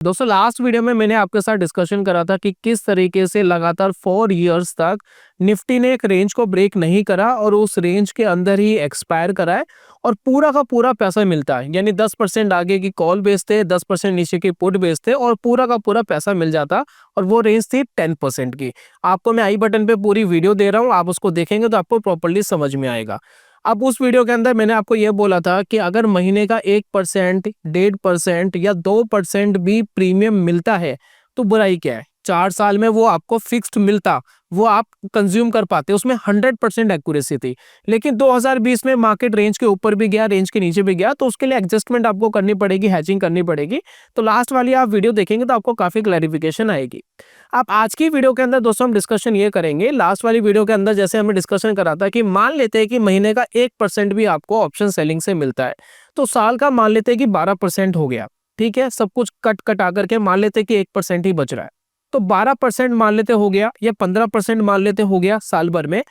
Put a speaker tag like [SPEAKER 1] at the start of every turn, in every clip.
[SPEAKER 1] दोस्तों last video में मैंने आपके साथ डिस्कशन करा था कि किस तरीके से लगातार 4 इयर्स तक निफ्टी ने एक रेंज को ब्रेक नहीं करा और उस रेंज के अंदर ही एक्सपायर करा है और पूरा का पूरा पैसा मिलता है। यानी 10% आगे की कॉल बेचते, 10% नीचे की पुट बेचते और पूरा का पूरा पैसा मिल जाता। और वो रेंज थी 10% की। आपको मैं आई बटन पे पूरी वीडियो दे रहा हूँ, आप उसको देखेंगे तो आपको प्रॉपर्ली समझ में आएगा। अब उस वीडियो के अंदर मैंने आपको यह बोला था कि अगर महीने का 1%, 1.5% या 2% भी प्रीमियम मिलता है तो बुराई क्या है। 4 साल में वो आपको फिक्स्ड मिलता, वो आप कंज्यूम कर पाते, उसमें 100% एक्यूरेसी थी। लेकिन 2020 में मार्केट रेंज के ऊपर भी गया, रेंज के नीचे भी गया, तो उसके लिए एडजस्टमेंट आपको करनी पड़ेगी, हैचिंग करनी पड़ेगी। तो लास्ट वाली आप वीडियो देखेंगे तो आपको काफी क्लैरिफिकेशन आएगी। अब आज की वीडियो के अंदर दोस्तों हम डिस्कशन ये करेंगे, लास्ट वाली वीडियो के अंदर जैसे हमने डिस्कशन करा था कि मान लेते हैं कि महीने का 1% भी आपको ऑप्शन सेलिंग से मिलता है, तो साल का मान लेते हैं कि 12% हो गया। ठीक है, सब कुछ कट कटा करके मान लेते हैं कि 1% ही बच रहा है, तो 12% मान लेते हो गया या 15% मान लेते हो गया साल भर में।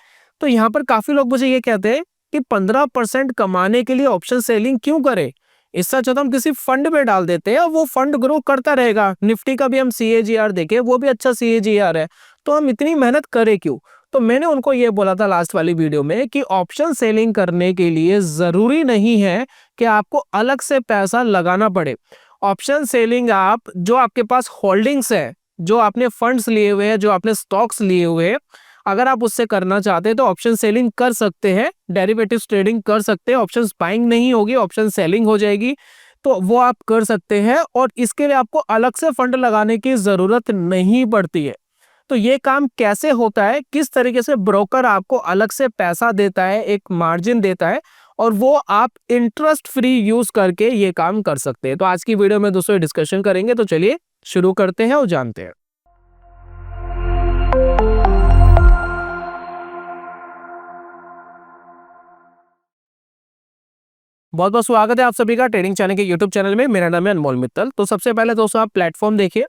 [SPEAKER 1] तो यहाँ पर काफी लोग मुझे ये कहते हैं कि 15% कमाने के लिए ऑप्शन सेलिंग क्यों करे, इससे अच्छा तो हम किसी फंड में डाल देते हैं और वो फंड ग्रो करता रहेगा। निफ्टी का भी हम CAGR देखें, वो भी अच्छा CAGR है, तो हम इतनी मेहनत करें क्यों। तो मैंने उनको ये बोला था लास्ट वाली वीडियो में कि ऑप्शन सेलिंग करने के लिए जरूरी नहीं है कि आपको अलग से पैसा लगाना पड़े। ऑप्शन सेलिंग आप जो आपके पास होल्डिंग्स है, जो आपने फंड्स लिए हुए हैं, जो आपने स्टॉक्स लिए हुए हैं, अगर आप उससे करना चाहते हैं तो ऑप्शन सेलिंग कर सकते हैं, डेरिवेटिव्स ट्रेडिंग कर सकते हैं। ऑप्शंस बाइंग नहीं होगी, ऑप्शन सेलिंग हो जाएगी, तो वो आप कर सकते हैं और इसके लिए आपको अलग से फंड लगाने की जरूरत नहीं पड़ती है। तो ये काम कैसे होता है, किस तरीके से ब्रोकर आपको अलग से पैसा देता है, एक मार्जिन देता है और वो आप इंटरेस्ट फ्री यूज करके ये काम कर सकते हैं। तो आज की वीडियो में दोस्तों डिस्कशन करेंगे, तो चलिए शुरू करते हैं और जानते हैं। बहुत बहुत स्वागत है आप सभी का ट्रेडिंग चैनल के यूट्यूब चैनल में। मेरा नाम है अनमोल मित्तल। तो सबसे पहले दोस्तों आप प्लेटफॉर्म देखिए,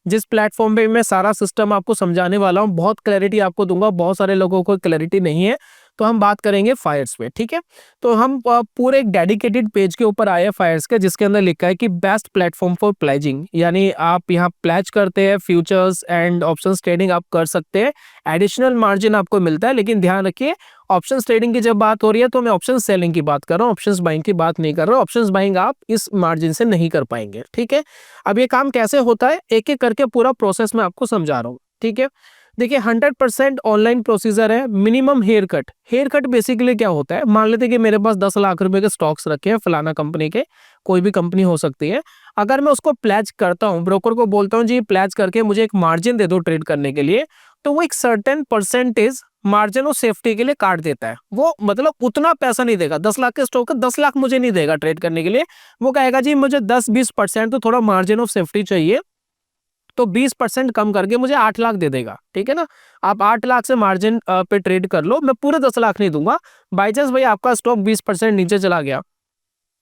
[SPEAKER 1] जिस प्लेटफॉर्म पे मैं सारा सिस्टम आपको समझाने वाला हूं, बहुत क्लैरिटी आपको दूंगा। बहुत सारे लोगों को क्लैरिटी नहीं है, तो हम बात करेंगे फायर्स पे। ठीक है, तो हम पूरे एक डेडिकेटेड पेज के ऊपर आए हैं फायर्स के, जिसके अंदर लिखा है कि बेस्ट प्लेटफॉर्म फॉर प्लेजिंग, यानी आप यहाँ प्लेज करते हैं, फ्यूचर्स एंड ऑप्शंस ट्रेडिंग आप कर सकते हैं, एडिशनल मार्जिन आपको मिलता है। लेकिन ध्यान रखिए, ऑप्शंस ट्रेडिंग की जब बात हो रही है तो मैं ऑप्शन सेलिंग की बात कर रहा हूँ, ऑप्शंस बाइंग की बात नहीं कर रहा हूँ। ऑप्शंस बाइंग आप इस मार्जिन से नहीं कर पाएंगे। ठीक है, अब ये काम कैसे होता है एक एक करके पूरा प्रोसेस मैं आपको समझा रहा हूँ। ठीक है, देखिए 100% ऑनलाइन प्रोसीजर है। Minimum hair cut, hair cut basically क्या होता है, मान लेते हैं कि मेरे पास 10 लाख रुपए के स्टॉक्स रखे हैं फलाना कंपनी के, कोई भी कंपनी हो सकती है। अगर मैं उसको प्लेज करता हूँ, ब्रोकर को बोलता हूँ जी प्लेज करके मुझे एक मार्जिन दे दो ट्रेड करने के लिए, तो वो एक सर्टेन परसेंटेज मार्जिन और सेफ्टी के लिए काट देता है। वो मतलब उतना पैसा नहीं देगा, 10 लाख के स्टॉक का 10 लाख मुझे नहीं देगा ट्रेड करने के लिए। वो कहेगा जी मुझे 10-20% तो थोड़ा मार्जिन ऑफ सेफ्टी चाहिए, तो 20% कम करके मुझे 8 लाख दे देगा। ठीक है ना, आप 8 लाख से मार्जिन पे ट्रेड कर लो, मैं पूरे 10 लाख नहीं दूंगा। बाई चांस भाई आपका स्टॉक 20% नीचे चला गया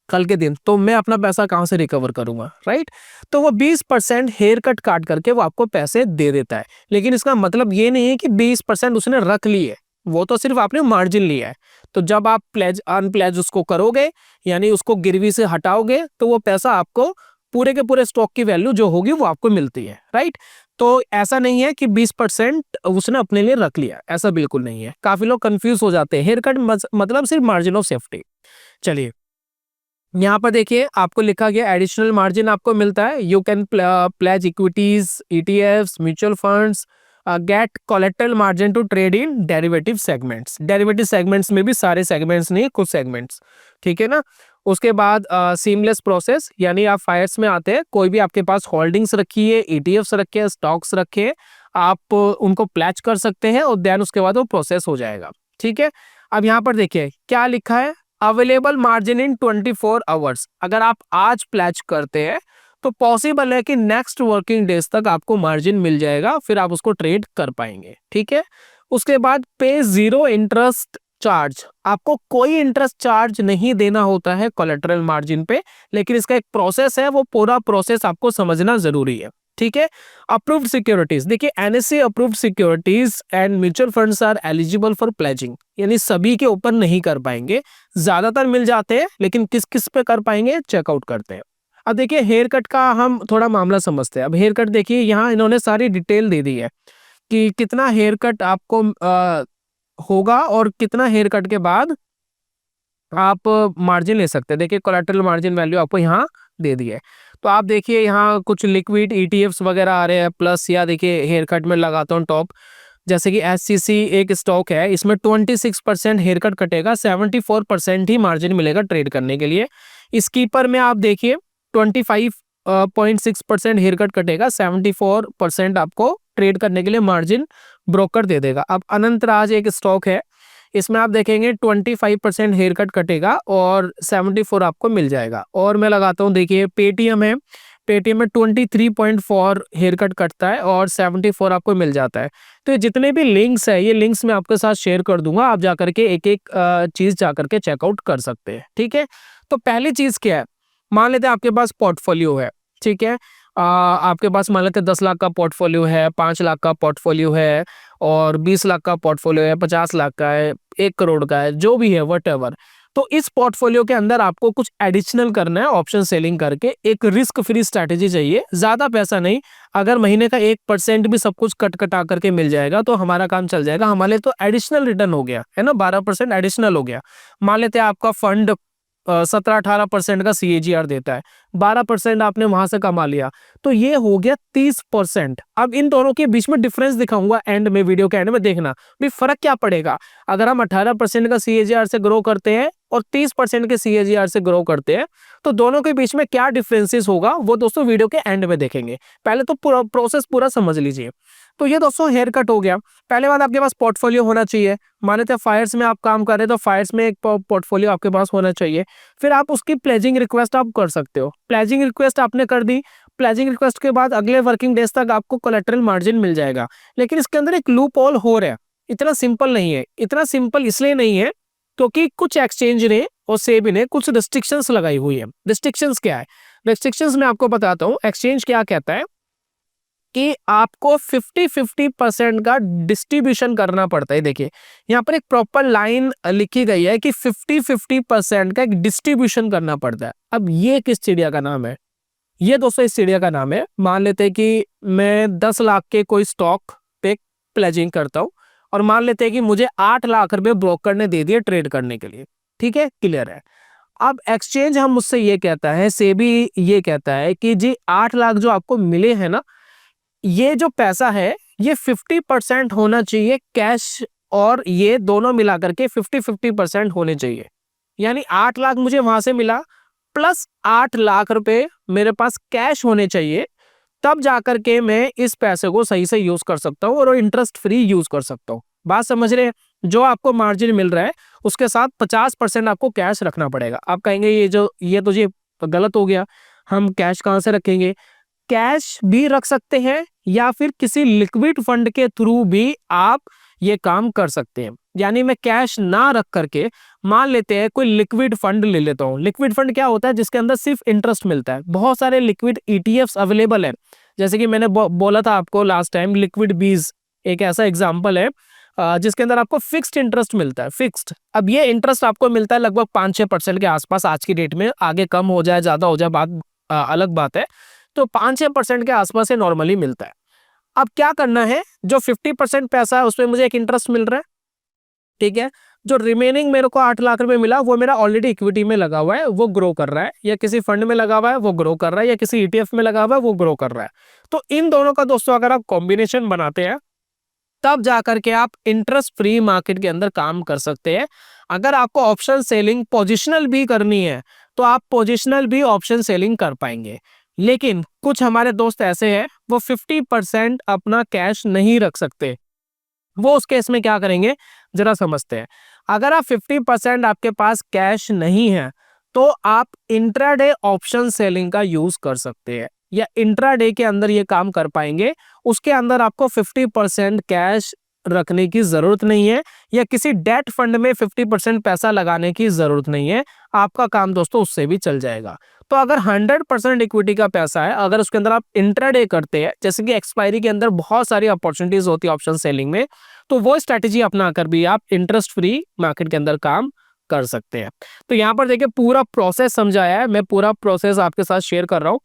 [SPEAKER 1] कल के दिन, तो मैं अपना पैसा कहां से रिकवर करूंगा, राइट। तो वो 20% हेयर कट काट करके वो आपको पैसे दे देता है। लेकिन इसका मतलब ये नहीं है कि 20% उसने रख लिए, वो तो सिर्फ आपने मार्जिन लिया है। तो जब आप प्लेज अनप्लेज उसको करोगे, यानी उसको गिरवी से हटाओगे, तो वो पैसा आपको पूरे के पूरे स्टॉक की वैल्यू जो होगी वो आपको मिलती है, राइट। तो ऐसा नहीं है कि 20% उसने अपने लिए रख लिया, ऐसा बिल्कुल नहीं है। काफी लोग कंफ्यूज हो जाते हैं, हेयर कट मतलब सिर्फ मार्जिन ऑफ सेफ्टी। चलिए यहाँ पर देखिए आपको लिखा गया एडिशनल मार्जिन आपको मिलता है। You can pledge equities, ETFs, mutual funds, get collateral margin to trade in derivative segments. Derivative segments में भी सारे सेगमेंट्स नहीं, कुछ सेगमेंट्स। ठीक है ना, उसके बाद सीमलेस प्रोसेस, यानी आप फायर्स में आते हैं, कोई भी आपके पास होल्डिंग्स रखी है, ETFs रखे हैं, स्टॉक्स रखे हैं, आप उनको प्लेज कर सकते हैं और देन उसके बाद वो प्रोसेस हो जाएगा। ठीक है, अब यहाँ पर देखिए क्या लिखा है, अवेलेबल मार्जिन इन 24 आवर्स। अगर आप आज प्लेज करते हैं तो पॉसिबल है कि नेक्स्ट वर्किंग डेज तक आपको मार्जिन मिल जाएगा, फिर आप उसको ट्रेड कर पाएंगे। ठीक है, उसके बाद पे 0 इंटरेस्ट चार्ज, आपको कोई इंटरेस्ट चार्ज नहीं देना होता है कोलेटरल मार्जिन पे, लेकिन इसका एक प्रोसेस है, वो पूरा प्रोसेस आपको समझना जरूरी है। ठीक है, अप्रूव्ड सिक्योरिटीज, देखिए NSE approved securities and mutual funds are eligible for pledging, यानी सभी के ऊपर नहीं कर पाएंगे, ज्यादातर मिल जाते हैं, लेकिन किस किस पे कर पाएंगे चेकआउट करते हैं। अब देखिए हेयर कट का हम थोड़ा मामला समझते हैं। अब हेयर कट देखिए यहाँ इन्होंने सारी डिटेल दे दी है कि कितना हेयर कट आपको होगा और कितना हेयर कट के बाद आप मार्जिन ले सकते हैं। देखिए कोलेटरल मार्जिन वैल्यू आपको यहाँ दे दी है। तो आप देखिए यहाँ कुछ लिक्विड ईटीएफ्स वगैरह आ रहे हैं प्लस, या देखिए हेयर कट में लगाता हूँ टॉप, जैसे कि एससीसी एक स्टॉक है, इसमें 26% हेयर कट कटेगा, 74% ही मार्जिन मिलेगा ट्रेड करने के लिए। स्कीपर में आप देखिए 25.6% हेयर कट कटेगा, 74% आपको ट्रेड करने के लिए मार्जिन ब्रोकर दे देगा। अब अनंतराज एक स्टॉक है, इसमें आप देखेंगे 25% हेयर कट कटेगा और 74 आपको मिल जाएगा। और मैं लगाता हूँ, देखिए पेटीएम है, पेटीएम में 23.4 हेयर कट कटता है और 74 आपको मिल जाता है। तो ये जितने भी लिंक्स है, ये लिंक्स मैं आपके साथ शेयर कर दूंगा, आप जाकर के एक एक चीज जाकर के चेकआउट कर सकते हैं। ठीक है, तो पहली चीज क्या है, मान लेते हैं आपके पास पोर्टफोलियो है। ठीक है, आपके पास मान लेते हैं 10 लाख का पोर्टफोलियो है, 5 लाख का पोर्टफोलियो है और 20 लाख का पोर्टफोलियो है, 50 लाख का है, 1 करोड़ का है, जो भी है वटएवर। तो इस पोर्टफोलियो के अंदर आपको कुछ एडिशनल करना है, ऑप्शन सेलिंग करके एक रिस्क फ्री स्ट्रैटेजी चाहिए, ज्यादा पैसा नहीं। अगर महीने का 1% भी सब कुछ कट कटा करके मिल जाएगा तो हमारा काम चल जाएगा। हमारे तो एडिशनल रिटर्न हो गया है ना, 12% एडिशनल हो गया। मान लेते हैं आपका फंड 17-18% का CAGR देता है, 12% आपने वहां से कमा लिया, तो ये हो गया 30%। अब इन दोनों के बीच में डिफरेंस दिखाऊंगा एंड में, वीडियो के एंड में देखना भी फर्क क्या पड़ेगा। अगर हम 18% का CAGR से ग्रो करते हैं और 30% के CAGR से ग्रो करते हैं, तो दोनों के बीच में क्या डिफरेंसेस होगा वो दोस्तों वीडियो के एंड में देखेंगे। पहले तो पूरा प्रोसेस पूरा समझ लीजिए। तो ये दोस्तों हेयर कट हो गया। पहले बात, आपके पास पोर्टफोलियो होना चाहिए। मान लेते हैं फायर्स में आप काम कर रहे हैं, तो फायर्स में एक पोर्टफोलियो आपके पास होना चाहिए। फिर आप उसकी प्लेजिंग रिक्वेस्ट आप कर सकते हो। प्लेजिंग रिक्वेस्ट आपने कर दी, प्लेजिंग रिक्वेस्ट के बाद अगले वर्किंग डेज तक आपको कोलेटरल मार्जिन मिल जाएगा। लेकिन इसके अंदर एक लूप होल हो रहा है, इतना सिंपल नहीं है। इतना सिंपल इसलिए नहीं है क्योंकि कुछ एक्सचेंज ने और सेबी ने कुछ रिस्ट्रिक्शंस लगाई हुई है। रिस्ट्रिक्शंस क्या है? रिस्ट्रिक्शंस मैं आपको बताता हूँ। एक्सचेंज क्या कहता है कि आपको 50-50% का डिस्ट्रीब्यूशन करना पड़ता है। देखिए यहाँ पर एक प्रॉपर लाइन लिखी गई है कि 50-50% का एक डिस्ट्रीब्यूशन करना पड़ता है। अब ये किस चिड़िया का नाम है? ये दोस्तों इस चिड़िया का नाम है, मान लेते हैं कि मैं 10 लाख के कोई स्टॉक पे प्लेजिंग करता हूँ और मान लेते हैं कि मुझे 8 लाख रुपए ब्रोकर ने दे दिए ट्रेड करने के लिए। ठीक है, क्लियर है। अब एक्सचेंज हम मुझसे ये कहता है, सेबी ये कहता है कि जी 8 लाख जो आपको मिले हैं ना, ये जो पैसा है ये 50% होना चाहिए कैश, और ये दोनों मिलाकर के 50-50% होने चाहिए। यानी 8 लाख मुझे वहां से मिला प्लस 8 लाख रुपए मेरे पास कैश होने चाहिए, तब जाकर के मैं इस पैसे को सही से यूज कर सकता हूँ और इंटरेस्ट फ्री यूज कर सकता हूँ। बात समझ रहे हैं? जो आपको मार्जिन मिल रहा है उसके साथ 50% आपको कैश रखना पड़ेगा। आप कहेंगे ये तो जी गलत हो गया, हम कैश कहाँ से रखेंगे? कैश भी रख सकते हैं या फिर किसी लिक्विड फंड के थ्रू भी आप ये काम कर सकते हैं। यानी मैं कैश ना रख करके मान लेते हैं कोई लिक्विड फंड ले लेता हूँ। लिक्विड फंड क्या होता है? जिसके अंदर सिर्फ इंटरेस्ट मिलता है। बहुत सारे लिक्विड ETFs अवेलेबल है, जैसे कि मैंने बोला था आपको लास्ट टाइम, लिक्विड बीज एक ऐसा एग्जाम्पल है जिसके अंदर आपको फिक्स्ड इंटरेस्ट मिलता है। फिक्स्ड, अब ये इंटरेस्ट आपको मिलता है लगभग 5-6% के आसपास आज की डेट में। आगे कम हो जाए ज्यादा हो जाए बात अलग बात है। तो 5-6% के आसपास से नॉर्मली मिलता है। अब क्या करना है, जो 50% पैसा है उसमें मुझे एक इंटरेस्ट मिल रहा है। ठीक है, जो रिमेनिंग मेरे को 8 लाख रुपए मिला वो मेरा ऑलरेडी इक्विटी में लगा हुआ है, वो ग्रो कर रहा है, या किसी फंड में लगा हुआ है वो ग्रो कर रहा है, या किसी ETF में लगा हुआ है वो ग्रो कर रहा है। तो इन दोनों का दोस्तों अगर आप कॉम्बिनेशन बनाते हैं तब जाकर के आप इंटरेस्ट फ्री मार्केट के अंदर काम कर सकते हैं। अगर आपको ऑप्शन सेलिंग पोजिशनल भी करनी है तो आप पोजिशनल भी ऑप्शन सेलिंग कर पाएंगे। लेकिन कुछ हमारे दोस्त ऐसे हैं वो 50% अपना कैश नहीं रख सकते। वो उस केस में क्या करेंगे जरा समझते हैं। अगर आप 50% आपके पास कैश नहीं है तो आप इंट्राडे ऑप्शन सेलिंग का यूज कर सकते हैं, या इंट्राडे के अंदर ये काम कर पाएंगे। उसके अंदर आपको 50% कैश रखने की जरूरत नहीं है, या किसी डेट फंड में 50% पैसा लगाने की जरूरत नहीं है। आपका काम दोस्तों उससे भी चल जाएगा। तो अगर 100% इक्विटी का पैसा है, अगर उसके अंदर आप इंट्राडे करते हैं, जैसे कि एक्सपायरी के अंदर बहुत सारी अपॉर्चुनिटीज होती है ऑप्शन सेलिंग में, तो वो स्ट्रैटेजी अपना कर भी आप इंटरेस्ट फ्री मार्केट के अंदर काम कर सकते हैं। तो यहाँ पर देखिए पूरा प्रोसेस समझाया है, मैं पूरा प्रोसेस आपके साथ शेयर कर रहा हूँ।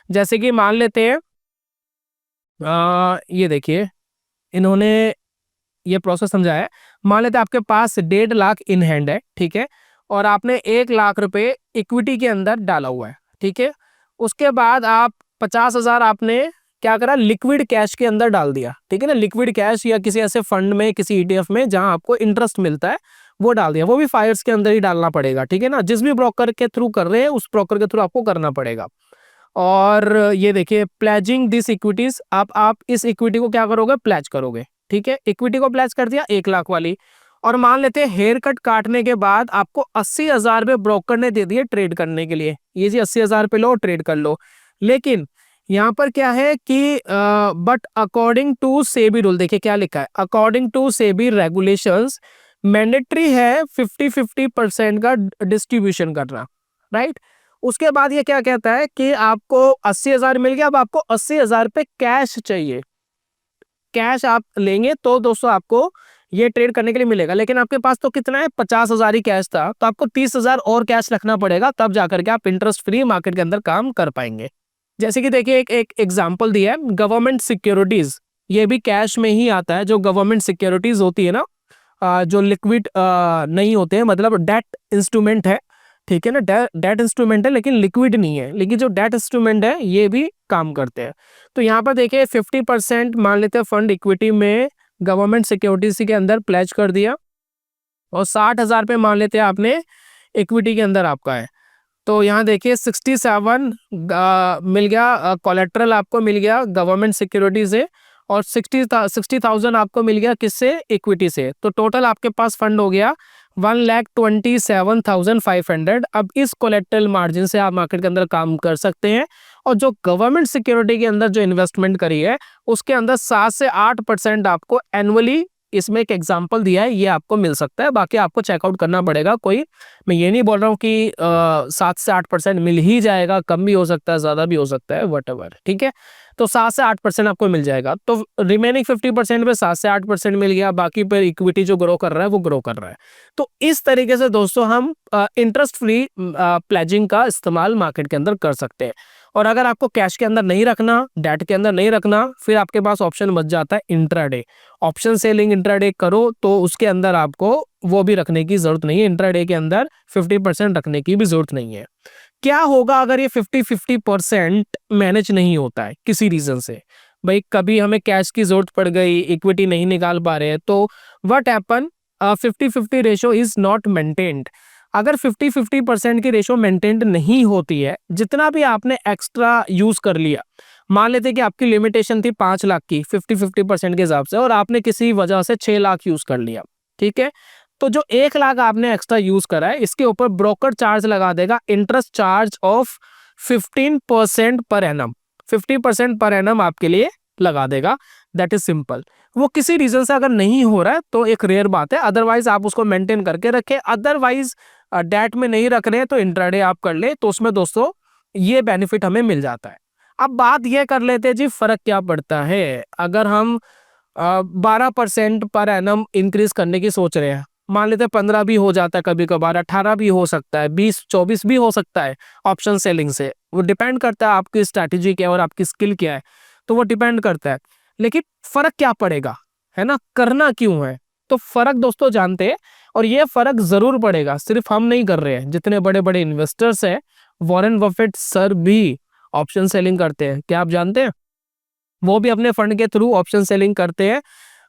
[SPEAKER 1] जैसे कि मान लेते हैं ये देखिए इन्होंने ये प्रोसेस समझाया है। मान लेते हैं आपके पास 1.5 लाख इन हैंड है, ठीक है, और आपने 1 लाख रुपए इक्विटी के अंदर डाला हुआ है, ठीक है। उसके बाद आप 50,000 आपने क्या करा, लिक्विड कैश के अंदर डाल दिया, ठीक है ना, लिक्विड कैश या किसी ऐसे फंड में, किसी ईटीएफ में जहां आपको इंटरेस्ट मिलता है वो डाल दिया। वो भी फायर्स के अंदर ही डालना पड़ेगा, ठीक है ना, जिस भी ब्रोकर के थ्रू कर रहे हैं उस ब्रोकर के थ्रू आपको करना पड़ेगा। और ये देखिए प्लेजिंग दिस इक्विटीज, आप इस इक्विटी को क्या करोगे, प्लेज करोगे, ठीक है। इक्विटी को प्लेज कर दिया 1 लाख वाली, और मान लेते हैं हेयर कट काटने के बाद आपको 80,000 रुपये ब्रोकर ने दे दिए ट्रेड करने के लिए, ये जी 80,000 पे लो ट्रेड कर लो। लेकिन यहाँ पर क्या है कि but according to SEBI rule, देखिए क्या लिखा है, according to SEBI regulations mandatory है 50-50% का डिस्ट्रीब्यूशन करना, राइट। उसके बाद ये क्या कहता है कि आपको 80,000 मिल गया, अब आपको 80,000 पे कैश चाहिए, कैश आप लेंगे तो दोस्तों आपको ये ट्रेड करने के लिए मिलेगा। लेकिन आपके पास तो कितना है, 50,000 ही कैश था, तो आपको 30,000 और कैश रखना पड़ेगा, तब जाकर के आप इंटरेस्ट फ्री मार्केट के अंदर काम कर पाएंगे। जैसे कि देखिए एक एग्जांपल दिया है, गवर्नमेंट सिक्योरिटीज, ये भी कैश में ही आता है। जो गवर्नमेंट सिक्योरिटीज होती है ना, जो लिक्विड नहीं होते हैं, मतलब डेट इंस्ट्रूमेंट है, ठीक है ना, डेट इंस्ट्रूमेंट है लेकिन लिक्विड नहीं है, लेकिन जो डेट इंस्ट्रूमेंट है ये भी काम करते हैं। तो यहाँ पर देखिए 50% मान लेते हैं फंड इक्विटी में गवर्नमेंट सिक्योरिटीज के अंदर प्लेज कर दिया, और 60,000 पे मान लेते हैं आपने इक्विटी के अंदर आपका है। तो यहाँ देखिए 67 मिल गया, कोलेट्रल आपको मिल गया गवर्नमेंट सिक्योरिटी से, और 60,000 आपको मिल गया किससे, इक्विटी से। तो टोटल आपके पास फंड हो गया 1,27,500। अब इस कोलेट्रल मार्जिन से आप मार्केट के अंदर काम कर सकते हैं, और जो गवर्नमेंट सिक्योरिटी के अंदर जो इन्वेस्टमेंट करी है उसके अंदर 7 से 8% आपको एनुअली, इसमें एक एग्जांपल दिया है, ये आपको मिल सकता है। बाकी आपको चेकआउट करना पड़ेगा, कोई मैं ये नहीं बोल रहा हूँ कि 7 से 8% मिल ही जाएगा, कम भी हो सकता है, ज्यादा भी हो सकता है, व्हाटएवर, ठीक है। तो 7 से 8% आपको मिल जाएगा। तो रिमेनिंग 50% पे 7 से 8% मिल गया, बाकी पर इक्विटी जो ग्रो कर रहा है वो ग्रो कर रहा है। तो इस तरीके से दोस्तों हम इंटरेस्ट फ्री प्लेजिंग का इस्तेमाल मार्केट के अंदर कर सकते हैं। और अगर आपको कैश के अंदर नहीं रखना, डेट के अंदर नहीं रखना, फिर आपके पास ऑप्शन बच जाता है इंट्राडे। ऑप्शन सेलिंग इंट्राडे करो तो उसके अंदर आपको वो भी रखने की जरूरत नहीं है, इंट्राडे के अंदर 50% रखने की भी जरूरत नहीं है। क्या होगा अगर ये 50-50% मैनेज नहीं होता है किसी रीजन से, भाई कभी हमें कैश की जरूरत पड़ गई, इक्विटी नहीं निकाल पा रहे हैं, तो what happen, 50-50 ratio is not maintained. अगर 50-50% की रेशो मेंटेन्ड नहीं होती है, जितना भी आपने एक्स्ट्रा यूज कर लिया, मान लेते कि आपकी लिमिटेशन थी 5 लाख की 50-50% के हिसाब से, और आपने किसी वजह से 6 लाख यूज कर लिया, ठीक है, तो जो 1 लाख आपने एक्स्ट्रा यूज करा है इसके ऊपर ब्रोकर चार्ज लगा देगा, interest charge of 15% per annum, 50% per annum आपके लिए लगा देगा। That is simple. वो किसी रीजन से अगर नहीं हो रहा है तो एक रेयर बात है, अदरवाइज आप उसको मेंटेन करके रखें। अदरवाइज डेट में नहीं रख रहे हैं तो इंट्राडे आप कर ले, तो उसमें दोस्तों ये बेनिफिट हमें मिल जाता है। अब बात ये कर लेते हैं जी फर्क क्या पड़ता है अगर हम 12% पर एनम इंक्रीज करने की सोच रहे हैं, मान लेते हैं 15 भी हो जाता है, कभी कभार 18 भी हो सकता है, 20-24 भी हो सकता है ऑप्शन सेलिंग से, वो डिपेंड करता है आपकी स्ट्रैटेजी क्या है और आपकी स्किल क्या है, तो वो डिपेंड करता है। लेकिन फर्क क्या पड़ेगा, है ना, करना क्यों है, तो फर्क दोस्तों जानते हैं, और ये फर्क जरूर पड़ेगा, सिर्फ हम नहीं कर रहे हैं, जितने बड़े बड़े इन्वेस्टर्स हैं, वॉरेन बफेट सर भी ऑप्शन सेलिंग करते हैं, क्या आप जानते हैं, वो भी अपने फंड के थ्रू ऑप्शन सेलिंग करते हैं,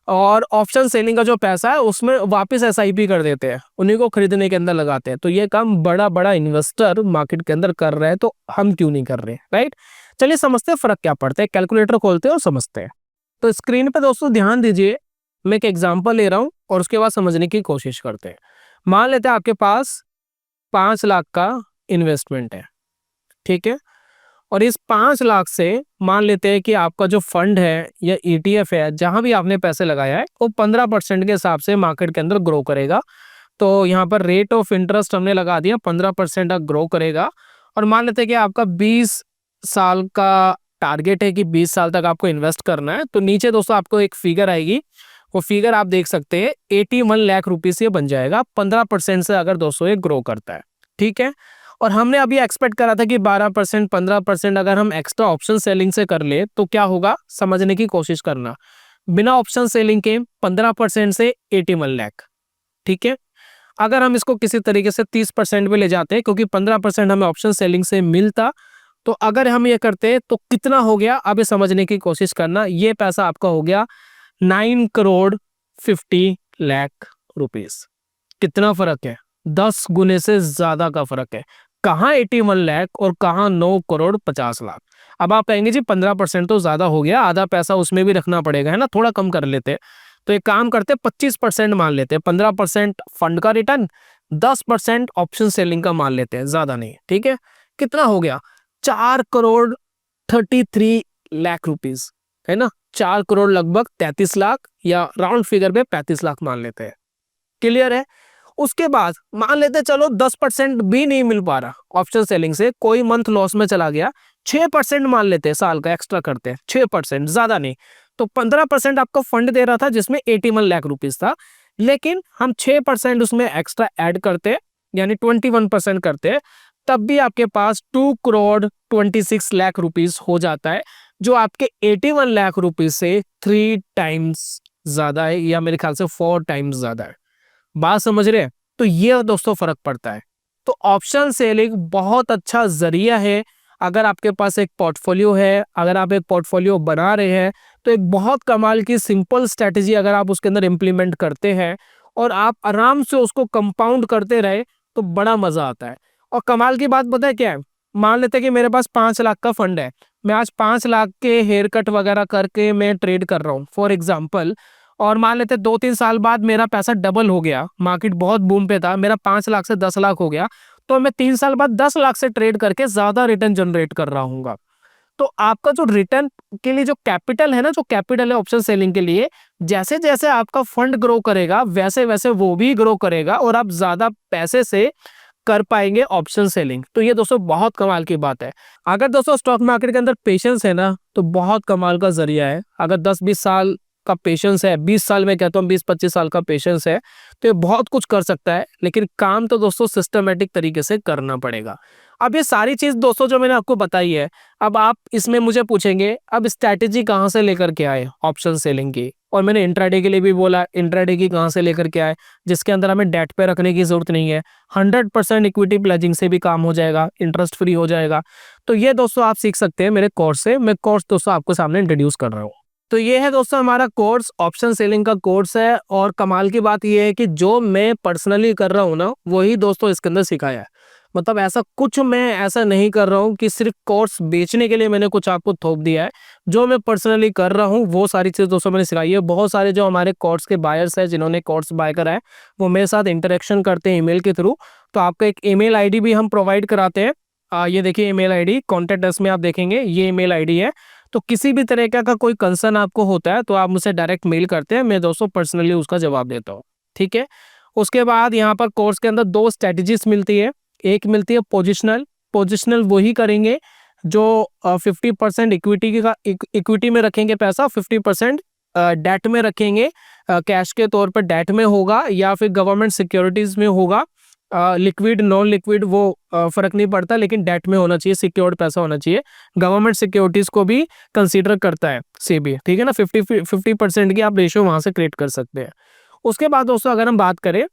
[SPEAKER 1] और ऑप्शन सेलिंग का जो पैसा है उसमें वापस एसआईपी कर देते हैं, उन्हीं को खरीदने के अंदर लगाते हैं। तो ये काम बड़ा बड़ा इन्वेस्टर मार्केट के अंदर कर रहे हैं, तो हम क्यों नहीं कर रहे, राइट। चलिए समझते हैं फर्क क्या पड़ता है, कैलकुलेटर खोलते हैं और समझते हैं। तो स्क्रीन पे दोस्तों ध्यान दीजिए, मैं एक एग्जांपल ले रहा हूं और उसके बाद समझने की कोशिश करते हैं। मान लेते हैं आपके पास 5 लाख का इन्वेस्टमेंट है, ठीक है, और इस 5 लाख से मान लेते हैं कि आपका जो फंड है या ईटीएफ है, जहां भी आपने पैसे लगाया है, वो 15% के हिसाब से मार्केट के अंदर ग्रो करेगा। तो यहाँ पर रेट ऑफ इंटरेस्ट हमने लगा दिया 15% ग्रो करेगा, और मान लेते हैं कि आपका 20 साल का टारगेट है कि 20 साल तक आपको इन्वेस्ट करना है। तो नीचे दोस्तों आपको एक फिगर आएगी, वो फिगर आप देख सकते हैं 81 लाख रुपीस ये बन जाएगा 15% से अगर दोस्तों ये ग्रो करता है। ठीक है, और हमने अभी एक्सपेक्ट करा था कि 12% 15% अगर हम एक्स्ट्रा ऑप्शन सेलिंग से कर ले तो क्या होगा, समझने की कोशिश करना। बिना ऑप्शन सेलिंग के 15% से 81 लाख। ठीक है, अगर हम इसको किसी तरीके से 30% पे ले जाते हैं, क्योंकि 15% हमें ऑप्शन सेलिंग से मिलता, तो अगर हम ये करते तो कितना हो गया, अब ये समझने की कोशिश करना। ये पैसा आपका हो गया 9 करोड़ 50 लाख रुपीस। कितना फर्क है, 10 गुने से ज्यादा का फर्क है। कहाँ 81 लाख और कहाँ 9 करोड़ 50 लाख। अब आप कहेंगे जी 15% तो ज्यादा हो गया, आधा पैसा उसमें भी रखना पड़ेगा, है ना, थोड़ा कम कर लेते। तो एक काम करते 25% मान लेते हैं, 15% फंड का रिटर्न, 10% ऑप्शन सेलिंग का मान लेते हैं, ज्यादा नहीं। ठीक है, कितना हो गया, 4 करोड़ 33 लाख रुपीस, है ना, 4 करोड़ लगभग 33 लाख, या राउंड फिगर पे 35 लाख मान लेते हैं। क्लियर है। उसके बाद मान लेते चलो 10% भी नहीं मिल पा रहा ऑप्शन सेलिंग से, कोई मंथ लॉस में चला गया, 6% मान लेते हैं, साल का एक्स्ट्रा करते हैं 6%, ज्यादा नहीं। तो 15% आपको फंड दे रहा था जिसमें 81 लाख रुपीस था, लेकिन हम 6% उसमें एक्स्ट्रा ऐड करते, यानी 21% करते, तब भी आपके पास 2 करोड़ 26 लाख रुपीस हो जाता है, जो आपके 81 लाख रुपीस से 3 टाइम्स ज्यादा है, या मेरे ख्याल से 4 टाइम्स ज्यादा है। बात समझ रहे हैं। तो ये दोस्तों फर्क पड़ता है। तो ऑप्शन सेलिंग बहुत अच्छा जरिया है। अगर आपके पास एक पोर्टफोलियो है, अगर आप एक पोर्टफोलियो बना रहे हैं, तो एक बहुत कमाल की सिंपल स्ट्रेटजी अगर आप उसके अंदर इंप्लीमेंट करते हैं और आप आराम से उसको कंपाउंड करते रहे, तो बड़ा मजा आता है। और कमाल की बात पता है क्या है, मान लेते हैं कि मेरे पास 5 लाख का फंड है, मैं आज 5 लाख के हेयर कट वगैरह करके मैं ट्रेड कर रहा हूँ फॉर एग्जाम्पल, और मान लेते 2-3 साल बाद मेरा पैसा डबल हो गया, मार्केट बहुत बूम पे था, मेरा 5 लाख से 10 लाख हो गया, तो मैं 3 साल बाद 10 लाख से ट्रेड करके ज्यादा रिटर्न जनरेट कर रहा हूँ। तो आपका जो रिटर्न के लिए जो कैपिटल है ना, जो कैपिटल है ऑप्शन सेलिंग के लिए, जैसे जैसे आपका फंड ग्रो करेगा वैसे वैसे वो भी ग्रो करेगा, और आप ज्यादा पैसे से कर पाएंगे ऑप्शन सेलिंग। तो ये दोस्तों बहुत कमाल की बात है। अगर दोस्तों स्टॉक मार्केट के अंदर पेशेंस है ना, तो बहुत कमाल का जरिया है। अगर 10-20 साल का पेशेंस है, 20 साल में कहता हूँ 20-25 साल का पेशेंस है, तो ये बहुत कुछ कर सकता है, लेकिन काम तो दोस्तों सिस्टमेटिक तरीके से करना पड़ेगा। अब ये सारी चीज दोस्तों जो मैंने आपको बताई है, अब आप इसमें मुझे पूछेंगे अब स्ट्रैटेजी कहाँ से लेकर के आए ऑप्शन सेलिंग की, और मैंने इंट्राडे के लिए भी बोला इंट्राडे की कहाँ से लेकर के आए, जिसके अंदर हमें डेट पे रखने की जरूरत नहीं है, 100% इक्विटी प्लेजिंग से भी काम हो जाएगा, इंटरेस्ट फ्री हो जाएगा। तो ये दोस्तों आप सीख सकते हैं मेरे कोर्स से। मैं कोर्स दोस्तों आपको सामने इंट्रोड्यूस कर रहा हूँ। तो ये है दोस्तों हमारा कोर्स, ऑप्शन सेलिंग का कोर्स है। और कमाल की बात ये है कि जो मैं पर्सनली कर रहा हूँ ना, वही दोस्तों इसके अंदर सिखाया है। मतलब ऐसा कुछ मैं ऐसा नहीं कर रहा हूँ कि सिर्फ कोर्स बेचने के लिए मैंने कुछ आपको थोप दिया है। जो मैं पर्सनली कर रहा हूँ वो सारी चीज़ दोस्तों मैंने सिखाई है। बहुत सारे जो हमारे कोर्स के बायर्स हैं, जिन्होंने कोर्स बाय करा है, वो मेरे साथ इंटरेक्शन करते हैं ईमेल के थ्रू। तो आपका एक ईमेल आईडी भी हम प्रोवाइड कराते हैं। ये देखिए ईमेल आईडी, कॉन्टैक्ट अस में आप देखेंगे ये ईमेल आईडी है। तो किसी भी तरह का कोई कंसर्न आपको होता है तो आप मुझसे डायरेक्ट मेल करते हैं, मैं दोस्तों पर्सनली उसका जवाब देता हूँ। ठीक है। उसके बाद यहाँ पर कोर्स के अंदर 2 स्ट्रेटजीज मिलती है। एक मिलती है पोजिशनल वही करेंगे जो 50% इक्विटी में रखेंगे पैसा, 50% डेट में रखेंगे, कैश के तौर पर डेट में होगा या फिर गवर्नमेंट सिक्योरिटीज में होगा। लिक्विड नॉन लिक्विड वो फर्क नहीं पड़ता, लेकिन डेट में होना चाहिए, सिक्योर्ड पैसा होना चाहिए। गवर्नमेंट सिक्योरिटीज को भी कंसीडर करता है सेबी, ठीक है ना। 50% की आप रेशियो वहां से क्रिएट कर सकते हैं। उसके बाद दोस्तों अगर हम बात करें,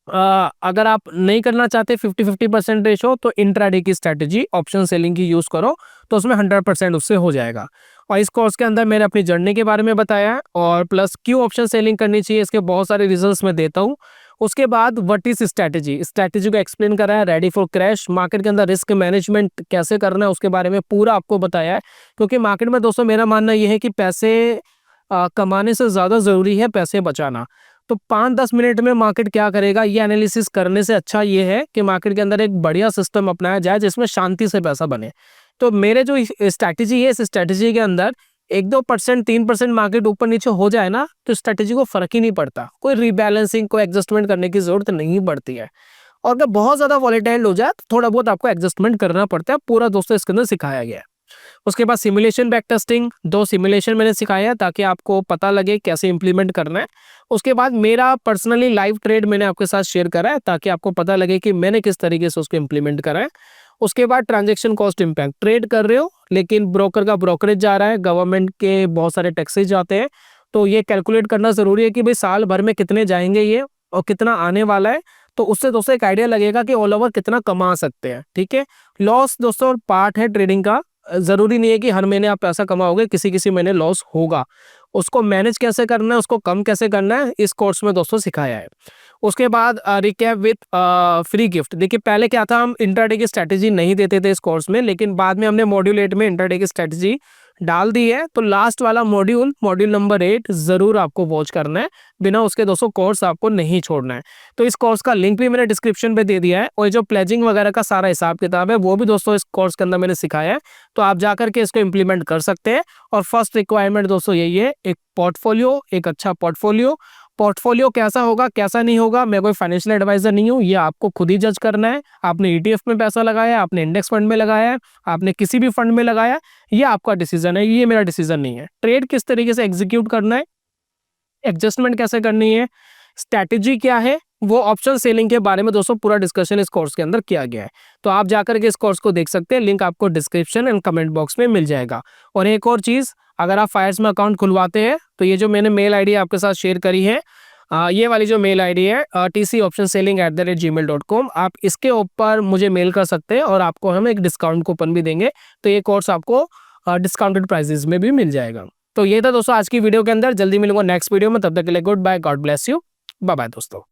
[SPEAKER 1] अगर आप नहीं करना चाहते 50-50% रेशो, तो इंट्राडे की स्ट्रेटेजी ऑप्शन सेलिंग की यूज करो, तो उसमें 100% उससे हो जाएगा। और इस कोर्स के अंदर मैंने अपनी जर्नी के बारे में बताया है, और प्लस क्यों ऑप्शन सेलिंग करनी चाहिए इसके बहुत सारे रिजल्ट्स मैं देता हूँ। उसके बाद व्हाट इज स्ट्रेटेजी को एक्सप्लेन करा है। रेडी फॉर क्रैश, मार्केट के अंदर रिस्क मैनेजमेंट कैसे करना है उसके बारे में पूरा आपको बताया है। क्योंकि मार्केट में दोस्तों मेरा मानना यह है कि पैसे कमाने से ज्यादा जरूरी है पैसे बचाना। तो 5-10 मिनट में मार्केट क्या करेगा ये एनालिसिस करने से अच्छा ये है कि मार्केट के अंदर एक बढ़िया सिस्टम अपनाया जाए जिसमें शांति से पैसा बने। तो मेरे जो स्ट्रैटेजी है, इस स्ट्रैटेजी के अंदर 1-2%, 3% मार्केट ऊपर नीचे हो जाए ना, तो स्ट्रैटेजी को फर्क ही नहीं पड़ता, कोई रीबैलेंसिंग, कोई एडजस्टमेंट करने की जरूरत नहीं पड़ती है। और अगर बहुत ज्यादा वॉलेटाइल हो जाए तो थोड़ा बहुत आपको एडजस्टमेंट करना पड़ता है, पूरा दोस्तों इसके अंदर सिखाया गया है। उसके बाद सिमुलेशन बैक टेस्टिंग, 2 सिमुलेशन मैंने सिखाया है ताकि आपको पता लगे कैसे इंप्लीमेंट करना है। उसके बाद मेरा पर्सनली लाइव ट्रेड मैंने आपके साथ शेयर करा है ताकि आपको पता लगे कि मैंने किस तरीके से उसको इंप्लीमेंट करा है। उसके बाद ट्रांजैक्शन कॉस्ट इम्पैक्ट, ट्रेड कर रहे हो लेकिन ब्रोकर का ब्रोकरेज जा रहा है, गवर्नमेंट के बहुत सारे टैक्सेस जाते हैं, तो ये कैलकुलेट करना ज़रूरी है कि भाई साल भर में कितने जाएंगे ये और कितना आने वाला है, तो उससे दोस्तों एक आइडिया लगेगा कि ऑल ओवर कितना कमा सकते हैं। ठीक है, लॉस दोस्तों पार्ट है ट्रेडिंग का, ज़रूरी नहीं है कि हर महीने आप पैसा कमाओगे, किसी किसी महीने लॉस होगा। उसको मैनेज कैसे करना है, उसको कम कैसे करना है, इस कोर्स में दोस्तों सिखाया है। उसके बाद रिकैप विथ फ्री गिफ्ट। देखिए पहले क्या था, हम इंट्राडे की स्ट्रैटेजी नहीं देते थे इस कोर्स में, लेकिन बाद में हमने मॉड्यूल 8 में इंट्राडे की स्ट्रैटेजी डाल दी है। तो लास्ट वाला मॉड्यूल, मॉड्यूल नंबर 8 जरूर आपको वॉच करना है, बिना उसके दोस्तों कोर्स आपको नहीं छोड़ना है। तो इस कोर्स का लिंक भी मैंने डिस्क्रिप्शन पे दे दिया है, और जो प्लेजिंग वगैरह का सारा हिसाब किताब है वो भी दोस्तों इस कोर्स के अंदर मैंने सिखाया है, तो आप जाकर के इसको इम्प्लीमेंट कर सकते हैं। और फर्स्ट रिक्वायरमेंट दोस्तों यही है, एक पोर्टफोलियो, एक अच्छा पोर्टफोलियो। पोर्टफोलियो कैसा होगा कैसा नहीं होगा, मैं कोई फाइनेंशियल एडवाइजर नहीं हूँ, ये आपको खुद ही जज करना है। आपने ईटीएफ में पैसा लगाया, आपने इंडेक्स फंड में लगाया है, आपने किसी भी फंड में लगाया, ये आपका डिसीजन है, ये मेरा डिसीजन नहीं है। ट्रेड किस तरीके से एग्जीक्यूट करना है, एडजस्टमेंट कैसे करनी है, स्ट्रैटेजी क्या है, वो ऑप्शन सेलिंग के बारे में दोस्तों पूरा डिस्कशन इस कोर्स के अंदर किया गया है। तो आप जाकर के इस कोर्स को देख सकते हैं, लिंक आपको डिस्क्रिप्शन एंड कमेंट बॉक्स में मिल जाएगा। और एक और चीज़, अगर आप फायर्स में अकाउंट खुलवाते हैं तो ये जो मैंने मेल आईडी आपके साथ शेयर करी है, ये वाली जो मेल आईडी है tcoptionselling@gmail.com, आप इसके ऊपर मुझे मेल कर सकते हैं और आपको हम एक डिस्काउंट कूपन भी देंगे, तो ये कोर्स आपको डिस्काउंटेड प्राइजेस में भी मिल जाएगा। तो ये था दोस्तों आज की वीडियो के अंदर, जल्दी मिलूंगा नेक्स्ट वीडियो में, तब तक के लिए good bye, God bless you, bye bye दोस्तों।